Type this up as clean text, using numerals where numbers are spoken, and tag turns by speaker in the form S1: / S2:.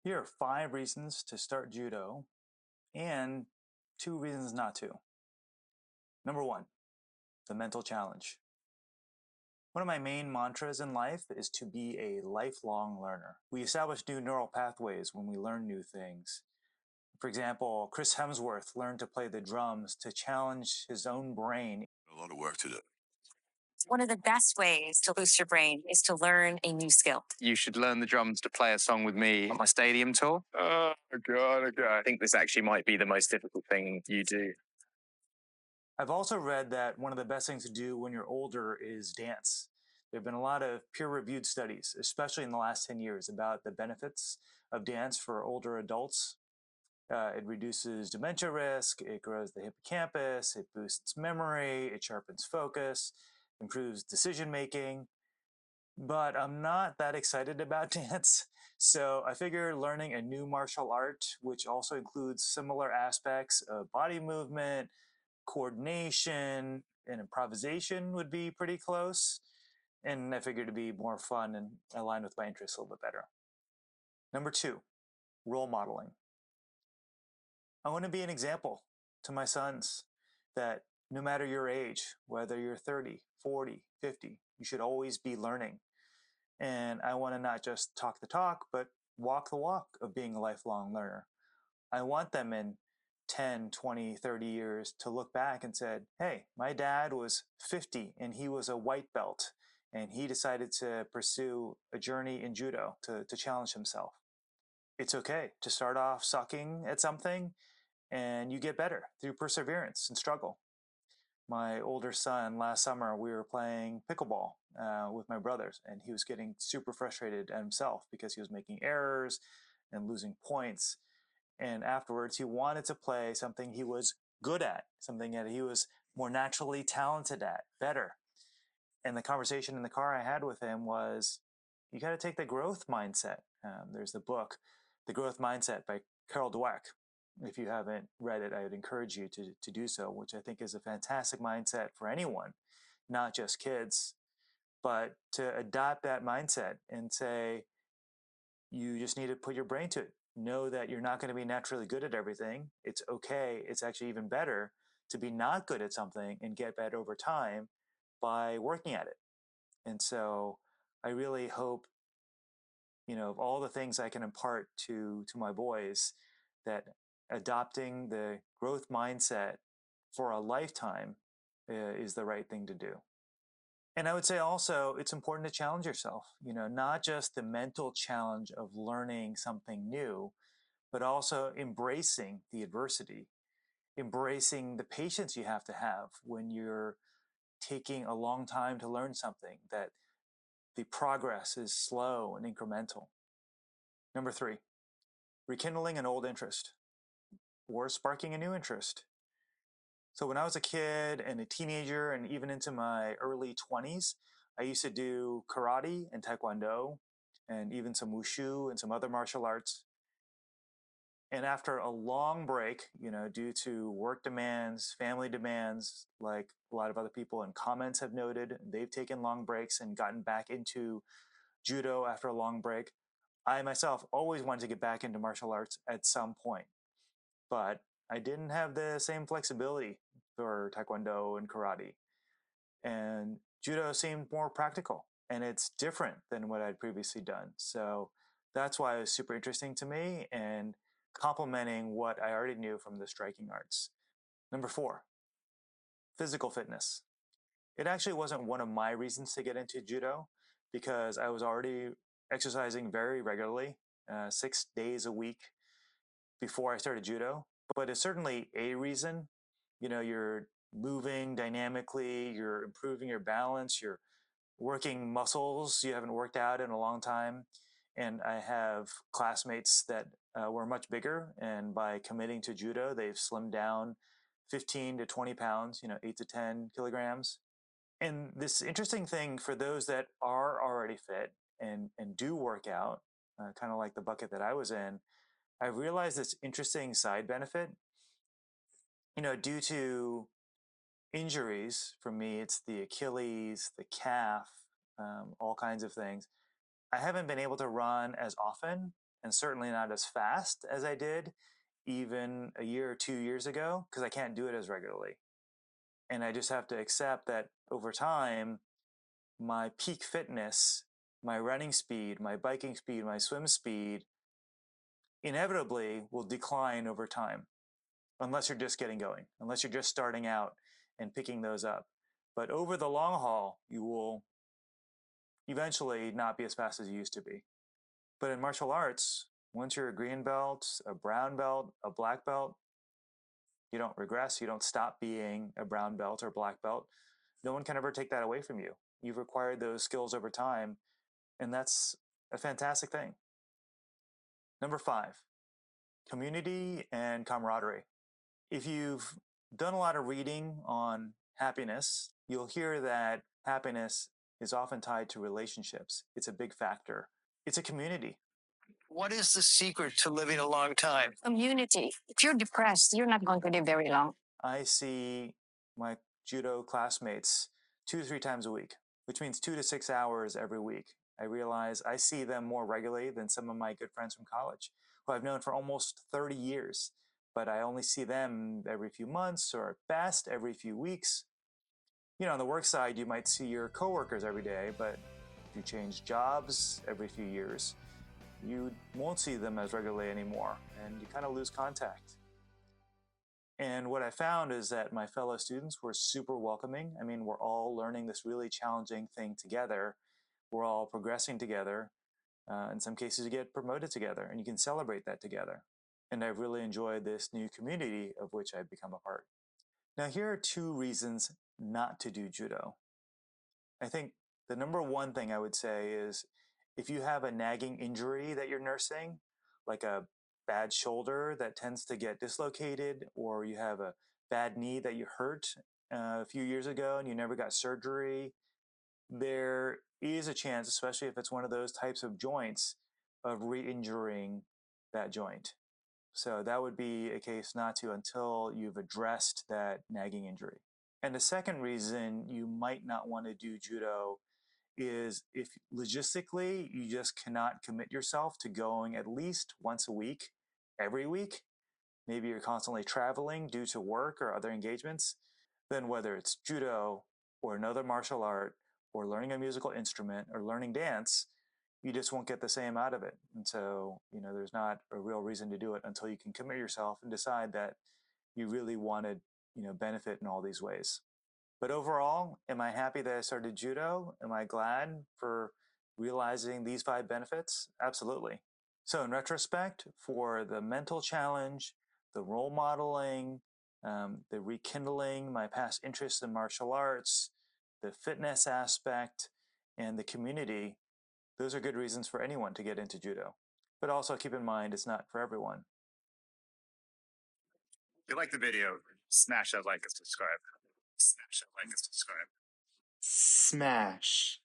S1: Here are 5 reasons to start judo and 2 reasons not to. Number 1, the mental challenge. One of my main mantras in life is to be a lifelong learner. We establish new neural pathways when we learn new things. For example, Chris Hemsworth learned to play the drums to challenge his own brain.
S2: A lot of work to do.
S3: One of the best ways to boost your brain is to learn a new skill.
S4: You should learn the drums to play a song with me on my stadium tour.
S2: Oh, God, okay.
S4: I think this actually might be the most difficult thing you do.
S1: I've also read that one of the best things to do when you're older is dance. There have been a lot of peer-reviewed studies, especially in the last 10 years, about the benefits of dance for older adults. It reduces dementia risk, it grows the hippocampus, it boosts memory, it sharpens focus, improves decision making. But I'm not that excited about dance. So I figure learning a new martial art, which also includes similar aspects of body movement, coordination, and improvisation would be pretty close. And I figured it'd be more fun and align with my interests a little bit better. Number 2, role modeling. I want to be an example to my sons that no matter your age, whether you're 30, 40, 50, you should always be learning. And I want to not just talk the talk, but walk the walk of being a lifelong learner. I want them in 10, 20, 30 years to look back and said, hey, my dad was 50 and he was a white belt and he decided to pursue a journey in judo to challenge himself. It's okay to start off sucking at something and you get better through perseverance and struggle. My older son, last summer, we were playing pickleball with my brothers, and he was getting super frustrated at himself because he was making errors and losing points. And afterwards, he wanted to play something he was good at, something that he was more naturally talented at, better. And the conversation in the car I had with him was, you got to take the growth mindset. There's the book, The Growth Mindset by Carol Dweck. If you haven't read it, I would encourage you to do so, which I think is a fantastic mindset for anyone, not just kids, but to adopt that mindset and say, you just need to put your brain to it. Know that you're not going to be naturally good at everything. It's okay. It's actually even better to be not good at something and get better over time by working at it. And so I really hope, of all the things I can impart to my boys, that adopting the growth mindset for a lifetime is the right thing to do. And I would say also it's important to challenge yourself, not just the mental challenge of learning something new, but also embracing the adversity, embracing the patience you have to have when you're taking a long time to learn something, that the progress is slow and incremental. Number 3, rekindling an old interest or sparking a new interest. So when I was a kid and a teenager and even into my early 20s, I used to do karate and taekwondo and even some wushu and some other martial arts. And after a long break, due to work demands, family demands, like a lot of other people in comments have noted, they've taken long breaks and gotten back into judo after a long break. I myself always wanted to get back into martial arts at some point, but I didn't have the same flexibility for taekwondo and karate. And judo seemed more practical and it's different than what I'd previously done. So that's why it was super interesting to me and complementing what I already knew from the striking arts. Number 4, physical fitness. It actually wasn't one of my reasons to get into judo because I was already exercising very regularly, 6 days a week before I started judo. But it's certainly a reason. You're moving dynamically, you're improving your balance, you're working muscles you haven't worked out in a long time. And I have classmates that were much bigger, and by committing to judo, they've slimmed down 15 to 20 pounds, 8 to 10 kilograms. And this interesting thing for those that are already fit and do work out, kind of like the bucket that I was in, I realized this interesting side benefit. Due to injuries, for me, it's the Achilles, the calf, all kinds of things. I haven't been able to run as often and certainly not as fast as I did even a year or 2 years ago, because I can't do it as regularly. And I just have to accept that over time, my peak fitness, my running speed, my biking speed, my swim speed inevitably will decline over time, unless you're just getting going, unless you're just starting out and picking those up. But over the long haul, you will eventually not be as fast as you used to be. But in martial arts, once you're a green belt, a brown belt, a black belt, you don't regress. You don't stop being a brown belt or black belt. No one can ever take that away from you. You've acquired those skills over time, and that's a fantastic thing. Number 5, community and camaraderie. If you've done a lot of reading on happiness, you'll hear that happiness is often tied to relationships. It's a big factor. It's a community.
S5: What is the secret to living a long time?
S3: Community. If you're depressed, you're not going to live very long.
S1: I see my judo classmates 2 to 3 times a week, which means 2 to 6 hours every week. I realize I see them more regularly than some of my good friends from college, who I've known for almost 30 years, but I only see them every few months or at best every few weeks. You know, on the work side, you might see your coworkers every day, but if you change jobs every few years, you won't see them as regularly anymore, and you kind of lose contact. And what I found is that my fellow students were super welcoming. I mean, we're all learning this really challenging thing together. We're all progressing together. In some cases, you get promoted together, and you can celebrate that together. And I've really enjoyed this new community of which I've become a part. Now, here are 2 reasons not to do judo. I think the number 1 thing I would say is if you have a nagging injury that you're nursing, like a bad shoulder that tends to get dislocated, or you have a bad knee that you hurt a few years ago and you never got surgery, there is a chance, especially if it's one of those types of joints, of re-injuring that joint. So that would be a case not to until you've addressed that nagging injury. And the second reason you might not want to do judo is if logistically you just cannot commit yourself to going at least once a week, every week. Maybe you're constantly traveling due to work or other engagements. Then whether it's judo or another martial art or learning a musical instrument or learning dance, you just won't get the same out of it. And so, there's not a real reason to do it until you can commit yourself and decide that you really want to, benefit in all these ways. But overall, am I happy that I started judo? Am I glad for realizing these 5 benefits? Absolutely. So in retrospect, for the mental challenge, the role modeling, the rekindling my past interest in martial arts, the fitness aspect, and the community, those are good reasons for anyone to get into judo. But also keep in mind, it's not for everyone.
S4: If you like the video, smash that like and subscribe. Smash that like and subscribe.
S6: Smash.